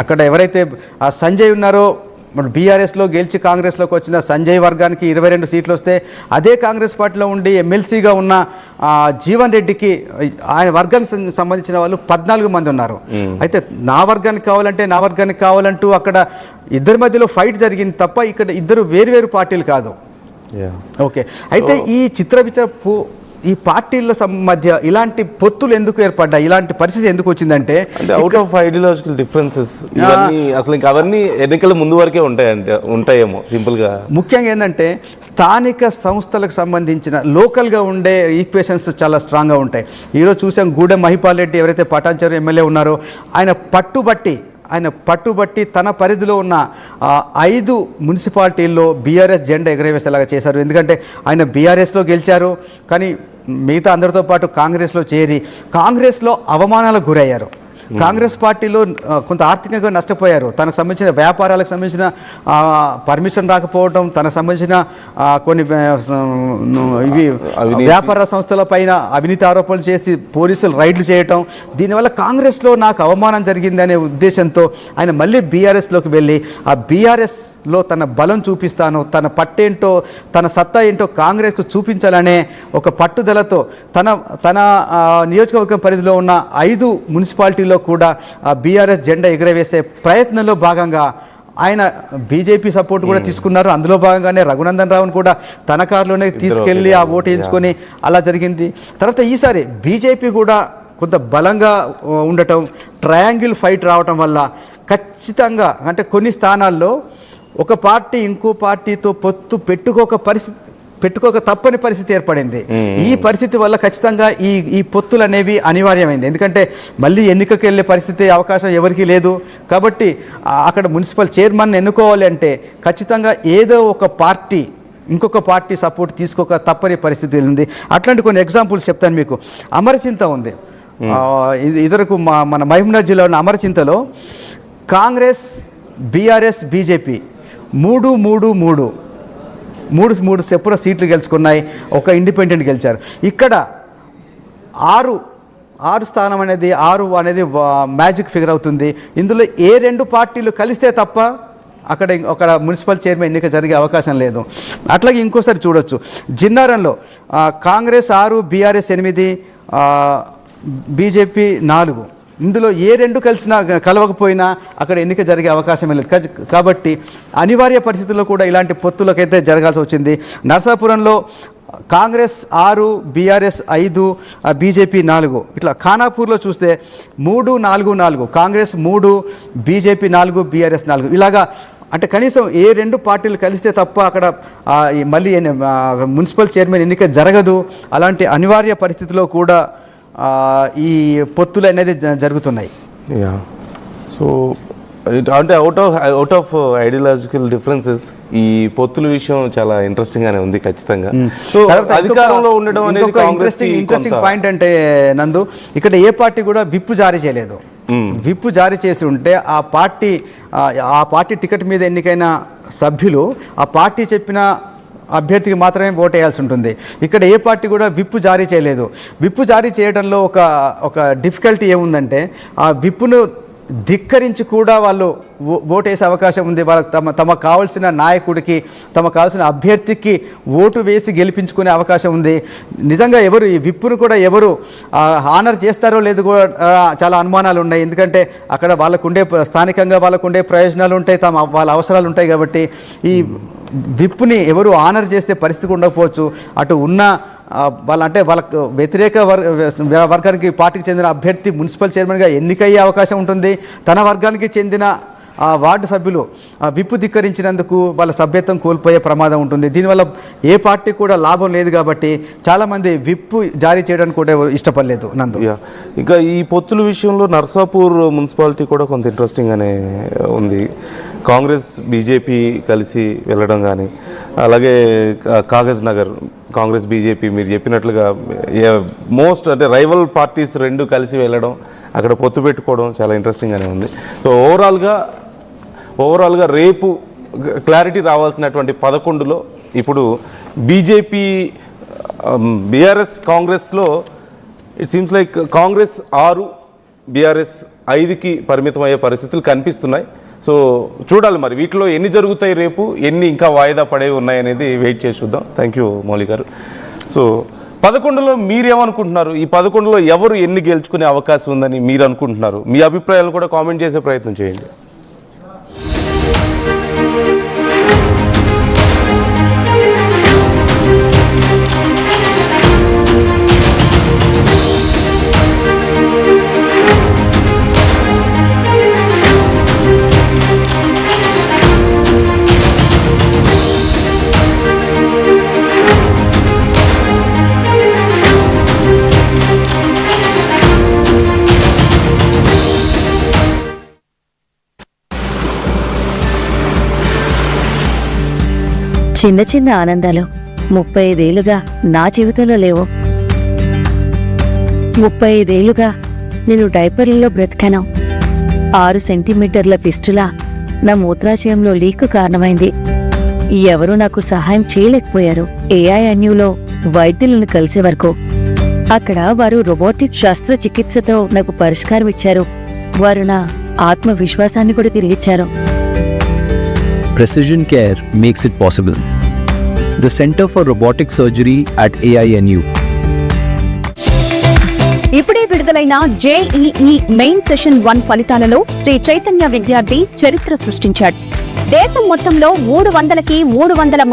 అక్కడ ఎవరైతే ఆ సంజయ్ ఉన్నారో బీఆర్ఎస్లో గెలిచి కాంగ్రెస్లోకి వచ్చిన సంజయ్ వర్గానికి 22 సీట్లు వస్తే అదే కాంగ్రెస్ పార్టీలో ఉండి ఎమ్మెల్సీగా ఉన్న జీవన్ రెడ్డికి ఆయన వర్గానికి సంబంధించిన వాళ్ళు 14 మంది ఉన్నారు. అయితే నా వర్గానికి కావాలంటూ అక్కడ ఇద్దరి మధ్యలో ఫైట్ జరిగింది తప్ప ఇక్కడ ఇద్దరు వేరు పార్టీలు కాదు. ఓకే, అయితే ఈ ఈ పార్టీల మధ్య ఇలాంటి పొత్తులు ఎందుకు ఏర్పడ్డాయి, ఇలాంటి పరిస్థితి ఎందుకు వచ్చిందంటే అవుట్ ఆఫ్ ఐడియాలజికల్ డిఫరెన్సెస్ అసలు ఇంకా అవన్నీ ఎన్నికల ముందు వరకే ఉంటాయేమో సింపుల్ గా. ముఖ్యంగా ఏంటంటే స్థానిక సంస్థలకు సంబంధించిన లోకల్గా ఉండే ఈక్వేషన్స్ చాలా స్ట్రాంగ్గా ఉంటాయి. ఈరోజు చూసాం గూడెం మహిపాల్ రెడ్డి ఎవరైతే పటాన్చెరు ఎమ్మెల్యే ఉన్నారో ఆయన పట్టుబట్టి తన పరిధిలో ఉన్న 5 మున్సిపాలిటీల్లో బీఆర్ఎస్ జెండా ఎగరవేసేలాగా చేశారు. ఎందుకంటే ఆయన బీఆర్ఎస్లో గెలిచారు, కానీ మిగతా అందరితో పాటు కాంగ్రెస్లో చేరి కాంగ్రెస్లో అవమానాలకు గురయ్యారు. కాంగ్రెస్ పార్టీలో కొంత ఆర్థికంగా నష్టపోయారు. తనకు సంబంధించిన వ్యాపారాలకు సంబంధించిన పర్మిషన్ రాకపోవడం, తనకు సంబంధించిన కొన్ని వ్యాపార సంస్థల పైన అవినీతి ఆరోపణలు చేసి పోలీసులు రైడ్లు చేయటం, దీనివల్ల కాంగ్రెస్లో నాకు అవమానం జరిగింది అనే ఉద్దేశంతో ఆయన మళ్ళీ బీఆర్ఎస్లోకి వెళ్ళి ఆ బీఆర్ఎస్లో తన బలం చూపిస్తాను, తన పట్టేంటో తన సత్తా ఏంటో కాంగ్రెస్కు చూపించాలనే ఒక పట్టుదలతో తన నియోజకవర్గం పరిధిలో ఉన్న 5 మున్సిపాలిటీలో కూడా బీఆర్ఎస్ జెండా ఎగరవేసే ప్రయత్నంలో భాగంగా ఆయన బీజేపీ సపోర్ట్ కూడా తీసుకున్నారు. అందులో భాగంగానే రఘునందన్ రావును కూడా తన కారులోనే తీసుకెళ్ళి ఆ ఓటు వేయించుకొని అలా జరిగింది. తర్వాత ఈసారి బీజేపీ కూడా కొంత బలంగా ఉండటం, ట్రయాంగిల్ ఫైట్ రావటం వల్ల ఖచ్చితంగా అంటే కొన్ని స్థానాల్లో ఒక పార్టీ ఇంకో పార్టీతో పొత్తు పెట్టుకోక తప్పని పరిస్థితి ఏర్పడింది. ఈ పరిస్థితి వల్ల ఖచ్చితంగా ఈ పొత్తులు అనేవి అనివార్యమైంది. ఎందుకంటే మళ్ళీ ఎన్నికకి వెళ్ళే పరిస్థితి అవకాశం ఎవరికీ లేదు. కాబట్టి అక్కడ మున్సిపల్ చైర్మన్ ఎన్నుకోవాలి అంటే ఖచ్చితంగా ఏదో ఒక పార్టీ ఇంకొక పార్టీ సపోర్ట్ తీసుకోక తప్పని పరిస్థితి ఉంది. అట్లాంటి కొన్ని ఎగ్జాంపుల్స్ చెప్తాను మీకు. అమరచింత ఉంది, ఇదివరకు మన మహబూబ్నగర్ జిల్లా ఉన్న అమరచింతలో కాంగ్రెస్, బీఆర్ఎస్, బీజేపీ మూడు చెప్పున సీట్లు గెలుచుకున్నాయి, ఒక ఇండిపెండెంట్ గెలిచారు. ఇక్కడ 6 స్థానం అనేది 6 అనేది మ్యాజిక్ ఫిగర్ అవుతుంది. ఇందులో ఏ 2 పార్టీలు కలిస్తే తప్ప అక్కడ మున్సిపల్ చైర్మన్ ఎన్నిక జరిగే అవకాశం లేదు. అట్లాగే ఇంకోసారి చూడొచ్చు, జిన్నారంలో కాంగ్రెస్ 6, బీఆర్ఎస్ 8, బీజేపీ 4. ఇందులో ఏ 2 కలవకపోయినా అక్కడ ఎన్నిక జరిగే అవకాశమే లేదు. కాబట్టి అనివార్య పరిస్థితుల్లో కూడా ఇలాంటి పొత్తులకైతే జరగాల్సి వచ్చింది. నర్సాపురంలో కాంగ్రెస్ 6, బీఆర్ఎస్ 5, బీజేపీ 4. ఇట్లా ఖానాపూర్లో చూస్తే 3, 4, 4, కాంగ్రెస్ 3, బీజేపీ 4, బీఆర్ఎస్ 4. ఇలాగా అంటే కనీసం ఏ 2 పార్టీలు కలిస్తే తప్ప అక్కడ మళ్ళీ మున్సిపల్ చైర్మన్ ఎన్నిక జరగదు. అలాంటి అనివార్య పరిస్థితిలో కూడా ఈ పొత్తులు అనేది జరుగుతున్నాయి. సో అంటే అవుట్ ఆఫ్ ఐడియాలజికల్ డిఫరెన్సెస్ ఈ పొత్తుల విషయం చాలా ఇంట్రెస్టింగ్ గానే ఉంది ఖచ్చితంగా. సో అధికారంలో ఉండడం అనేది ఇంట్రెస్టింగ్ పాయింట్ అంటే నందు, ఇక్కడ ఏ పార్టీ కూడా విప్పు జారీ చేయలేదు. విప్పు జారీ చేసి ఉంటే ఆ పార్టీ టికెట్ మీద ఎన్నికైన సభ్యులు ఆ పార్టీ చెప్పిన అభ్యర్థికి మాత్రమే ఓటు వేయాల్సి ఉంటుంది. ఇక్కడ ఏ పార్టీ కూడా విప్పు జారీ చేయలేదు. విప్పు జారీ చేయడంలో ఒక డిఫికల్టీ ఏముందంటే ఆ విప్పును ధిక్కరించి కూడా వాళ్ళు ఓటు వేసే అవకాశం ఉంది. వాళ్ళకి తమకు కావాల్సిన నాయకుడికి, తమకు కావాల్సిన అభ్యర్థికి ఓటు వేసి గెలిపించుకునే అవకాశం ఉంది. నిజంగా ఈ విప్పును కూడా ఎవరు ఆనర్ చేస్తారో లేదు కూడా చాలా అనుమానాలు ఉన్నాయి. ఎందుకంటే అక్కడ స్థానికంగా వాళ్ళకుండే ప్రయోజనాలు ఉంటాయి, వాళ్ళ అవసరాలు ఉంటాయి. కాబట్టి ఈ విప్పుని ఎవరు ఆనర్ చేసే పరిస్థితి ఉండకపోవచ్చు. అటు ఉన్న వాళ్ళకు వ్యతిరేక వర్గానికి పార్టీకి చెందిన అభ్యర్థి మున్సిపల్ చైర్మన్గా ఎన్నికయ్యే అవకాశం ఉంటుంది. తన వర్గానికి చెందిన వార్డు సభ్యులు విప్పు ధిక్కరించినందుకు వాళ్ళ సభ్యత్వం కోల్పోయే ప్రమాదం ఉంటుంది. దీనివల్ల ఏ పార్టీ కూడా లాభం లేదు. కాబట్టి చాలామంది విప్పు జారీ చేయడానికి కూడా ఇష్టపడలేదు. నందు, ఇంకా ఈ పొత్తుల విషయంలో నర్సాపూర్ మున్సిపాలిటీ కూడా కొంత ఇంట్రెస్టింగ్గానే ఉంది. కాంగ్రెస్, బీజేపీ కలిసి వెళ్ళడం కానీ, అలాగే కాగజ్ నగర్ కాంగ్రెస్, బీజేపీ మీరు చెప్పినట్లుగా మోస్ట్ అంటే రైవల్ పార్టీస్ 2 కలిసి వెళ్ళడం, అక్కడ పొత్తు పెట్టుకోవడం చాలా ఇంట్రెస్టింగ్గానే ఉంది. సో ఓవరాల్గా రేపు క్లారిటీ రావాల్సినటువంటి 11లో ఇప్పుడు బీజేపీ, బీఆర్ఎస్, కాంగ్రెస్లో it seems like Congress 6, BRS 5కి పరిమితం అయ్యే పరిస్థితులు కనిపిస్తున్నాయి. సో చూడాలి మరి వీటిలో ఎన్ని జరుగుతాయి, రేపు ఎన్ని ఇంకా వాయిదా పడేవి ఉన్నాయనేది వెయిట్ చేసి చూద్దాం. థ్యాంక్ యూ మౌలి గారు. సో 11లో మీరేమనుకుంటున్నారు? ఈ 11లో ఎవరు ఎన్ని గెలుచుకునే అవకాశం ఉందని మీరు అనుకుంటున్నారు? మీ అభిప్రాయాలను కూడా కామెంట్ చేసే ప్రయత్నం చేయండి. చిన్న చిన్న ఆనందాలు 35 ఏళ్లుగా నా జీవితంలో లేవు. 35 ఏళ్లుగా నేను డైపర్లలో బ్రతికాను. 6 సెంటీమీటర్ల ఫిస్టులా నా మూత్రాశయంలో లీక్ కారణమైంది. ఎవరూ నాకు సహాయం చేయలేకపోయారు. ఏఐఎన్యూలో వైద్యులను కలిసే వరకు. అక్కడ వారు రోబోటిక్ శస్త్రచికిత్సతో నాకు పరిష్కారం ఇచ్చారు. వారు నా ఆత్మవిశ్వాసాన్ని కూడా తిరిగిచ్చారు. Precision Care makes it possible. The Center for Robotic Surgery at AINU. ఇప్పుడే విడుదలైన JEE మెయిన్ సెషన్ 1 ఫలితాలలో శ్రీ చైతన్య విద్యార్థి చరిత్ర సృష్టించాడు. దేశం మొత్తంలో 300కి 300